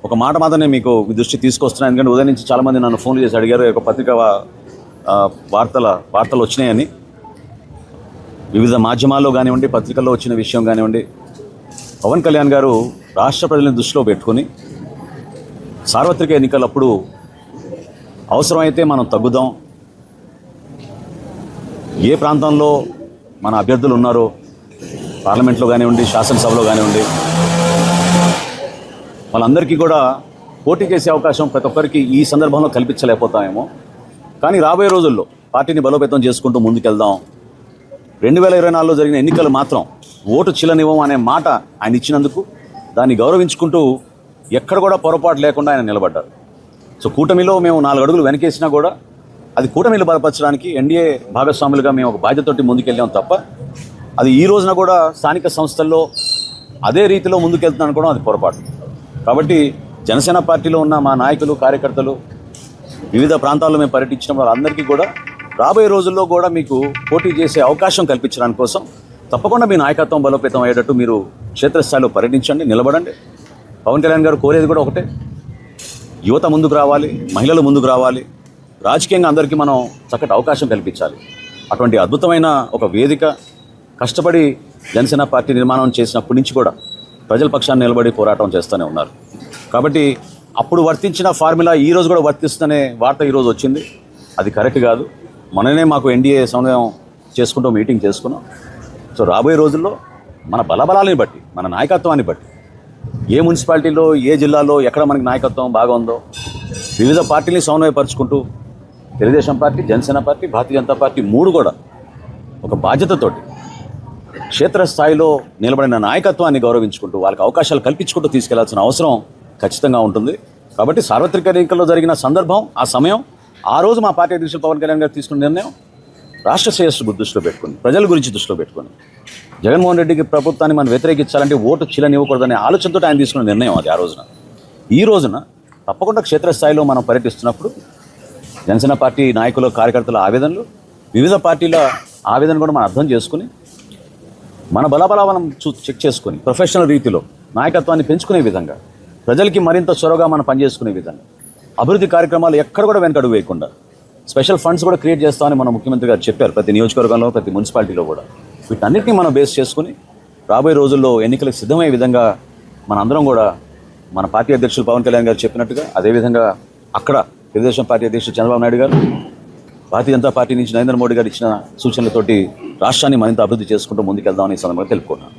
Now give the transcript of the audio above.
ఒక మాట మాత్రం నేను మీకు దృష్టి తీసుకొస్తున్నాను. ఎందుకంటే ఉదయం నుంచి చాలామంది నన్ను ఫోన్లు చేసి అడిగారు, ఒక పత్రికా వార్తలు వచ్చినాయని. వివిధ మాధ్యమాల్లో కానివ్వండి, పత్రికల్లో వచ్చిన విషయం కానివ్వండి, పవన్ కళ్యాణ్ గారు రాష్ట్ర ప్రజలను దృష్టిలో పెట్టుకుని సార్వత్రిక ఎన్నికలప్పుడు అవసరమైతే మనం తగ్గుదాం, ఏ ప్రాంతంలో మన అభ్యర్థులు ఉన్నారో పార్లమెంట్లో కానివ్వండి, శాసనసభలో కానివ్వండి, వాళ్ళందరికీ కూడా పోటీ చేసే అవకాశం ప్రతి ఒక్కరికి ఈ సందర్భంలో కల్పించలేకపోతామేమో. కానీ రాబోయే రోజుల్లో పార్టీని బలోపేతం చేసుకుంటూ ముందుకెళ్దాం. 2024లో జరిగిన ఎన్నికలు మాత్రం ఓటు చిల్లనివ్వం అనే మాట ఆయన ఇచ్చినందుకు దాన్ని గౌరవించుకుంటూ ఎక్కడ కూడా పొరపాటు లేకుండా ఆయన నిలబడ్డారు. సో కూటమిలో మేము 4 అడుగులు వెనకేసినా కూడా అది కూటమిలు బలపరచడానికి ఎన్డీఏ భాగస్వాములుగా మేము ఒక బాధ్యతతోటి ముందుకెళ్ళాం తప్ప అది ఈ రోజున కూడా స్థానిక సంస్థల్లో అదే రీతిలో ముందుకెళ్తున్నాను కూడా అది పొరపాటు. కాబట్టి జనసేన పార్టీలో ఉన్న మా నాయకులు, కార్యకర్తలు వివిధ ప్రాంతాల్లో మేము పర్యటించిన వాళ్ళందరికీ కూడా రాబోయే రోజుల్లో కూడా మీకు పోటీ చేసే అవకాశం కల్పించడానికి కోసం తప్పకుండా మీ నాయకత్వం బలోపేతం అయ్యేటట్టు మీరు క్షేత్రస్థాయిలో పర్యటించండి, నిలబడండి. పవన్ కళ్యాణ్ గారు కోరేది కూడా ఒకటే, యువత ముందుకు రావాలి, మహిళలు ముందుకు రావాలి, రాజకీయంగా అందరికీ మనం చక్కటి అవకాశం కల్పించాలి. అటువంటి అద్భుతమైన ఒక వేదిక కష్టపడి జనసేన పార్టీ నిర్మాణం చేసినప్పటి నుంచి కూడా ప్రజల పక్షాన్ని నిలబడి పోరాటం చేస్తూనే ఉన్నారు. కాబట్టి అప్పుడు వర్తించిన ఫార్ములా ఈరోజు కూడా వర్తిస్తుందనే వార్త ఈరోజు వచ్చింది. అది కరెక్ట్ కాదు. మననే మాకు ఎన్డీఏ సమన్వయం చేసుకుంటూ మీటింగ్ చేసుకున్నాం. సో రాబోయే రోజుల్లో మన బలబలాలని బట్టి, మన నాయకత్వాన్ని బట్టి, ఏ మున్సిపాలిటీలో, ఏ జిల్లాలో ఎక్కడ మనకి నాయకత్వం బాగా ఉందో వివిధ పార్టీని సమన్వయపరుచుకుంటూ Telugu Desam party, Janasena party, Bharatiya Janata party 3 కూడా ఒక బాధ్యతతోటి క్షేత్రస్థాయిలో నిలబడిన నాయకత్వాన్ని గౌరవించుకుంటూ వాళ్ళకి అవకాశాలు కల్పించుకుంటూ తీసుకెళ్లాల్సిన అవసరం ఖచ్చితంగా ఉంటుంది. కాబట్టి సార్వత్రిక ఎన్నికల్లో జరిగిన సందర్భం, ఆ సమయం, ఆ రోజు మా పార్టీ అధ్యక్షులు పవన్ కళ్యాణ్ గారు తీసుకున్న నిర్ణయం రాష్ట్ర శ్రేయస్సు దృష్టిలో పెట్టుకుని, ప్రజల గురించి దృష్టిలో పెట్టుకుని, జగన్మోహన్ రెడ్డికి ప్రభుత్వాన్ని మనం వ్యతిరేకించాలంటే ఓటు చిల్లనివ్వకూడదనే ఆలోచనతో ఆయన తీసుకున్న నిర్ణయం అది ఆ రోజున. ఈ రోజున తప్పకుండా క్షేత్రస్థాయిలో మనం పర్యటిస్తున్నప్పుడు జనసేన పార్టీ నాయకుల, కార్యకర్తల ఆవేదనలు, వివిధ పార్టీల ఆవేదన కూడా మనం అర్థం చేసుకుని మన బలబలా మనం చెక్ చేసుకుని ప్రొఫెషనల్ రీతిలో నాయకత్వాన్ని పెంచుకునే విధంగా, ప్రజలకి మరింత చొరవగా మనం పనిచేసుకునే విధంగా, అభివృద్ధి కార్యక్రమాలు ఎక్కడ కూడా వెనకడుగు వేయకుండా స్పెషల్ ఫండ్స్ కూడా క్రియేట్ చేస్తామని మన ముఖ్యమంత్రి గారు చెప్పారు. ప్రతి నియోజకవర్గంలో, ప్రతి మున్సిపాలిటీలో కూడా వీటన్నిటిని మనం బేస్ చేసుకుని రాబోయే రోజుల్లో ఎన్నికలకు సిద్ధమయ్యే విధంగా మనందరం కూడా మన పార్టీ అధ్యక్షులు పవన్ కళ్యాణ్ గారు చెప్పినట్టుగా అదేవిధంగా అక్కడ తెలుగుదేశం పార్టీ అధ్యక్షుడు చంద్రబాబు నాయుడు గారు, భారతీయ జనతా పార్టీ నుంచి నరేంద్ర మోడీ గారు ఇచ్చిన సూచనలతోటి రాష్ట్రాన్ని మరింత అభివృద్ధి చేసుకుంటూ ముందుకెళ్దామని ఈ సందర్భంగా తెలుపుకున్నాను.